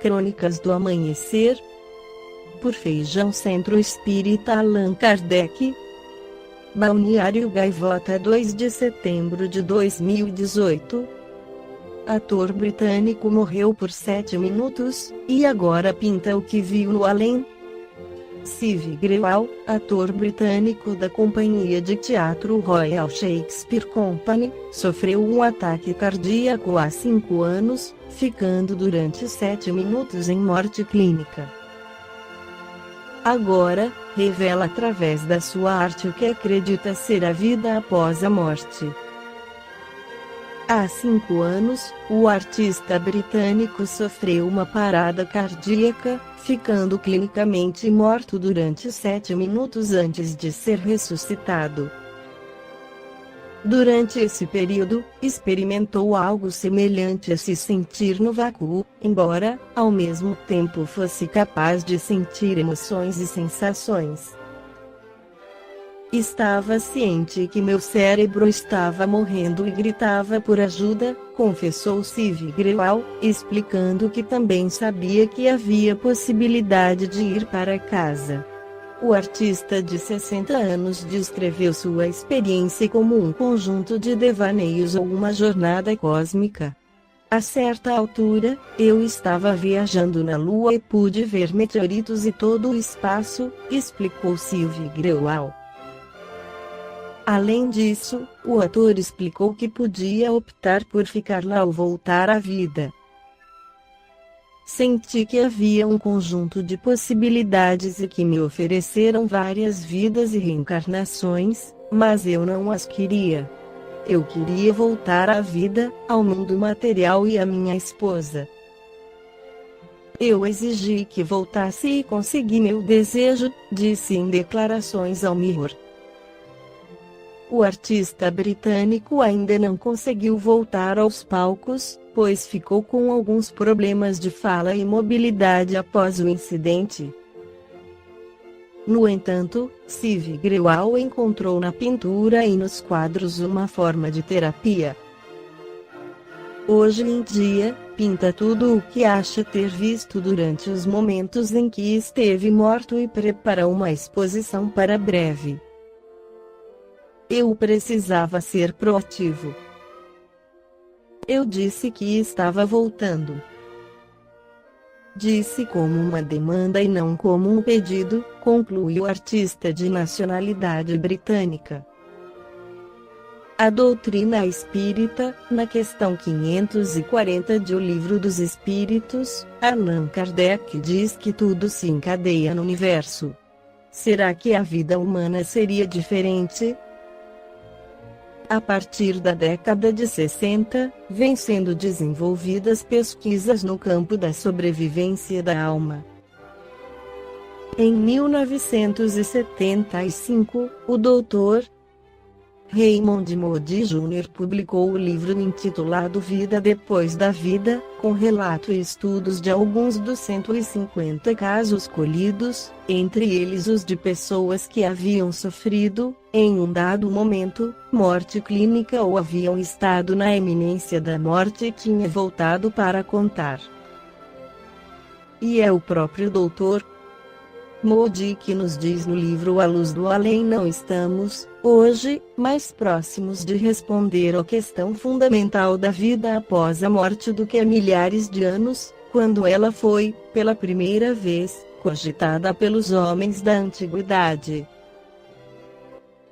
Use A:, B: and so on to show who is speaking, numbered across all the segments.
A: Crônicas do Amanhecer, por Feijão Centro Espírita Allan Kardec. Balneário Gaivota, 2 de setembro de 2018. Ator britânico morreu por 7 minutos, e agora pinta o que viu no além. Steve Grewal, ator britânico da companhia de teatro Royal Shakespeare Company, sofreu um ataque cardíaco há 5 anos, ficando durante 7 minutos em morte clínica. Agora, revela através da sua arte o que acredita ser a vida após a morte. Há 5 anos, o artista britânico sofreu uma parada cardíaca, ficando clinicamente morto durante 7 minutos antes de ser ressuscitado. Durante esse período, experimentou algo semelhante a se sentir no vácuo, embora, ao mesmo tempo, fosse capaz de sentir emoções e sensações. Estava ciente que meu cérebro estava morrendo e gritava por ajuda, confessou Steve Grewal, explicando que também sabia que havia possibilidade de ir para casa. O artista de 60 anos descreveu sua experiência como um conjunto de devaneios ou uma jornada cósmica. A certa altura, eu estava viajando na Lua e pude ver meteoritos e todo o espaço, explicou Steve Grewal. Além disso, o ator explicou que podia optar por ficar lá ou voltar à vida. Senti que havia um conjunto de possibilidades e que me ofereceram várias vidas e reencarnações, mas eu não as queria. Eu queria voltar à vida, ao mundo material e à minha esposa. Eu exigi que voltasse e consegui meu desejo, disse em declarações ao Mirror. O artista britânico ainda não conseguiu voltar aos palcos, pois ficou com alguns problemas de fala e mobilidade após o incidente. No entanto, Steve Grewal encontrou na pintura e nos quadros uma forma de terapia. Hoje em dia, pinta tudo o que acha ter visto durante os momentos em que esteve morto e prepara uma exposição para breve. Eu precisava ser proativo. Eu disse que estava voltando. Disse como uma demanda e não como um pedido, conclui o artista de nacionalidade britânica. A doutrina espírita, na questão 540 de O Livro dos Espíritos, Allan Kardec diz que tudo se encadeia no universo. Será que a vida humana seria diferente? A partir da década de 60, vêm sendo desenvolvidas pesquisas no campo da sobrevivência da alma. Em 1975, o Dr. Raymond Moody Jr. publicou o livro intitulado Vida Depois da Vida, com relato e estudos de alguns dos 150 casos colhidos, entre eles os de pessoas que haviam sofrido, em um dado momento, morte clínica ou haviam estado na iminência da morte e tinha voltado para contar. E é o próprio Dr. Moody que nos diz no livro A Luz do Além: não estamos, hoje, mais próximos de responder à questão fundamental da vida após a morte do que há milhares de anos, quando ela foi, pela primeira vez, cogitada pelos homens da antiguidade.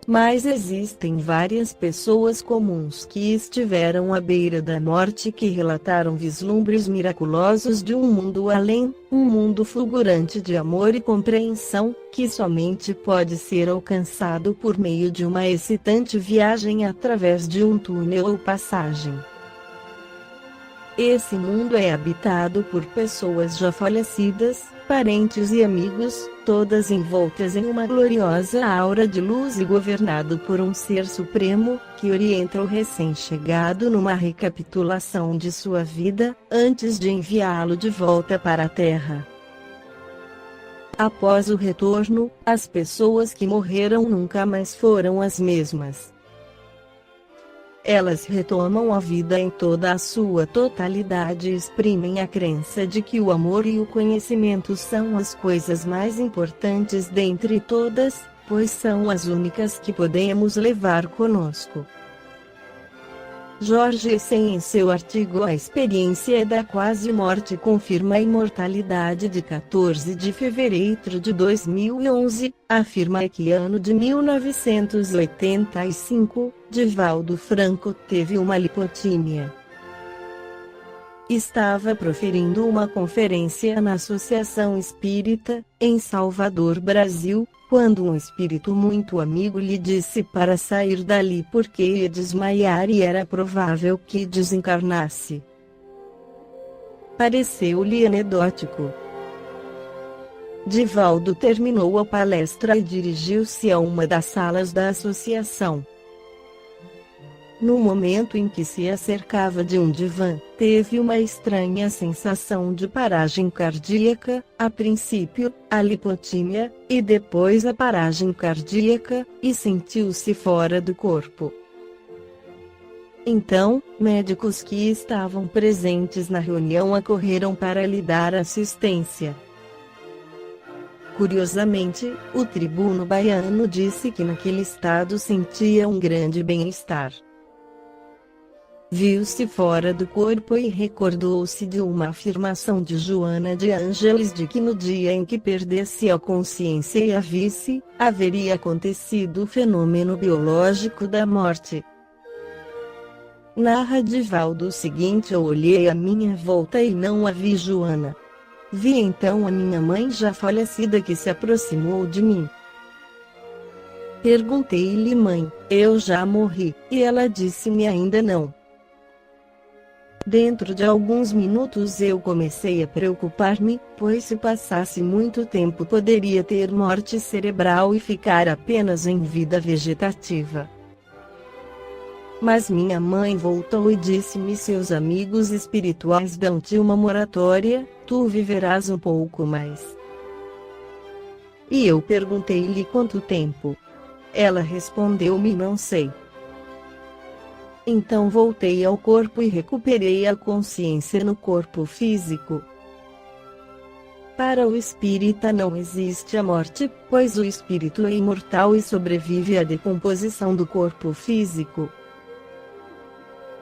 A: Mas existem várias pessoas comuns que estiveram à beira da morte que relataram vislumbres miraculosos de um mundo além, um mundo fulgurante de amor e compreensão, que somente pode ser alcançado por meio de uma excitante viagem através de um túnel ou passagem. Esse mundo é habitado por pessoas já falecidas, parentes e amigos, todas envoltas em uma gloriosa aura de luz e governado por um ser supremo, que orienta o recém-chegado numa recapitulação de sua vida, antes de enviá-lo de volta para a Terra. Após o retorno, as pessoas que morreram nunca mais foram as mesmas. Elas retomam a vida em toda a sua totalidade e exprimem a crença de que o amor e o conhecimento são as coisas mais importantes dentre todas, pois são as únicas que podemos levar conosco. George Essen, em seu artigo A Experiência da Quase Morte, confirma a imortalidade de 14 de fevereiro de 2011, afirma que ano de 1985, Divaldo Franco teve uma lipotímia. Estava proferindo uma conferência na Associação Espírita, em Salvador, Brasil, quando um espírito muito amigo lhe disse para sair dali porque ia desmaiar e era provável que desencarnasse. Pareceu-lhe anedótico. Divaldo terminou a palestra e dirigiu-se a uma das salas da associação. No momento em que se acercava de um divã, teve uma estranha sensação de paragem cardíaca, a princípio, a lipotímia, e depois a paragem cardíaca, e sentiu-se fora do corpo. Então, médicos que estavam presentes na reunião acorreram para lhe dar assistência. Curiosamente, o tribuno baiano disse que naquele estado sentia um grande bem-estar. Viu-se fora do corpo e recordou-se de uma afirmação de Joana de Ângeles de que no dia em que perdesse a consciência e a visse, haveria acontecido o fenômeno biológico da morte. Narra Divaldo o seguinte: eu olhei à minha volta e não a vi Joana. Vi então a minha mãe já falecida que se aproximou de mim. Perguntei-lhe: mãe, eu já morri? E ela disse-me: ainda não. Dentro de alguns minutos eu comecei a preocupar-me, pois se passasse muito tempo poderia ter morte cerebral e ficar apenas em vida vegetativa. Mas minha mãe voltou e disse-me: seus amigos espirituais dão-te uma moratória, tu viverás um pouco mais. E eu perguntei-lhe quanto tempo. Ela respondeu-me: não sei. Então voltei ao corpo e recuperei a consciência no corpo físico. Para o espírita não existe a morte, pois o espírito é imortal e sobrevive à decomposição do corpo físico.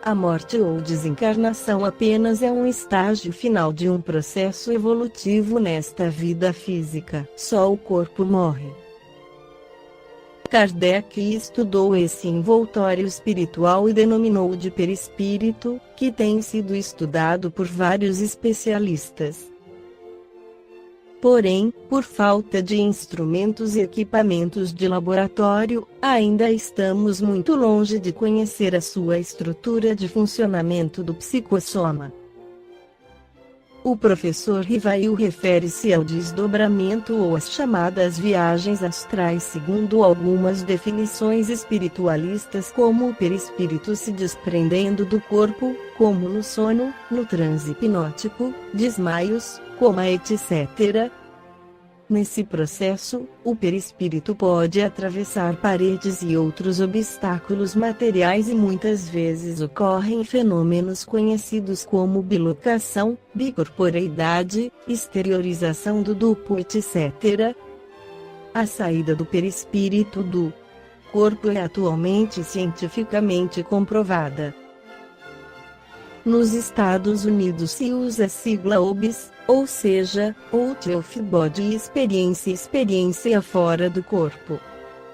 A: A morte ou desencarnação apenas é um estágio final de um processo evolutivo nesta vida física. Só o corpo morre. Kardec estudou esse envoltório espiritual e denominou de perispírito, que tem sido estudado por vários especialistas. Porém, por falta de instrumentos e equipamentos de laboratório, ainda estamos muito longe de conhecer a sua estrutura de funcionamento do psicossoma. O professor Rivail refere-se ao desdobramento ou às chamadas viagens astrais segundo algumas definições espiritualistas, como o perispírito se desprendendo do corpo, como no sono, no transe hipnótico, desmaios, coma, etc. Nesse processo, o perispírito pode atravessar paredes e outros obstáculos materiais e muitas vezes ocorrem fenômenos conhecidos como bilocação, bicorporeidade, exteriorização do duplo, etc. A saída do perispírito do corpo é atualmente cientificamente comprovada. Nos Estados Unidos se usa a sigla OBS, ou seja, Out of Body experiência fora do corpo.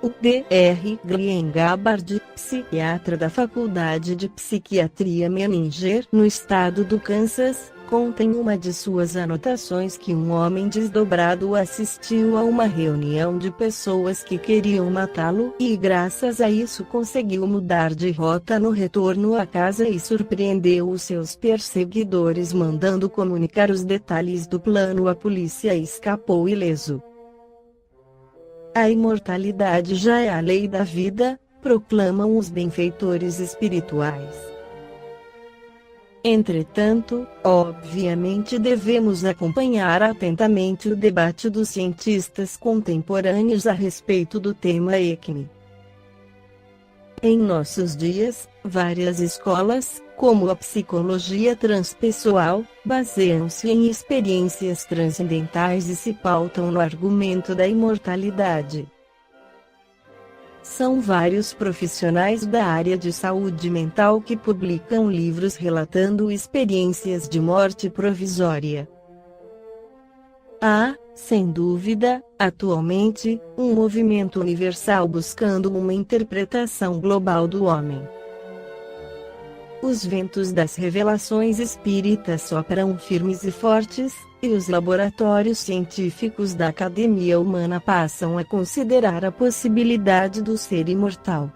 A: O Dr. Glenn Gabbard, psiquiatra da Faculdade de Psiquiatria Menninger, no estado do Kansas, conta em uma de suas anotações que um homem desdobrado assistiu a uma reunião de pessoas que queriam matá-lo e graças a isso conseguiu mudar de rota no retorno à casa e surpreendeu os seus perseguidores mandando comunicar os detalhes do plano à polícia e escapou ileso. A imortalidade já é a lei da vida, proclamam os benfeitores espirituais. Entretanto, obviamente devemos acompanhar atentamente o debate dos cientistas contemporâneos a respeito do tema ECME. Em nossos dias, várias escolas, como a psicologia transpessoal, baseiam-se em experiências transcendentais e se pautam no argumento da imortalidade. São vários profissionais da área de saúde mental que publicam livros relatando experiências de morte provisória. Há, sem dúvida, atualmente, um movimento universal buscando uma interpretação global do homem. Os ventos das revelações espíritas sopram firmes e fortes, e os laboratórios científicos da academia humana passam a considerar a possibilidade do ser imortal.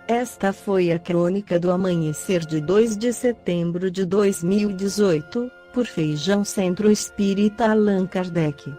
A: Esta foi a crônica do amanhecer de 2 de setembro de 2018, por Feijão Centro Espírita Allan Kardec.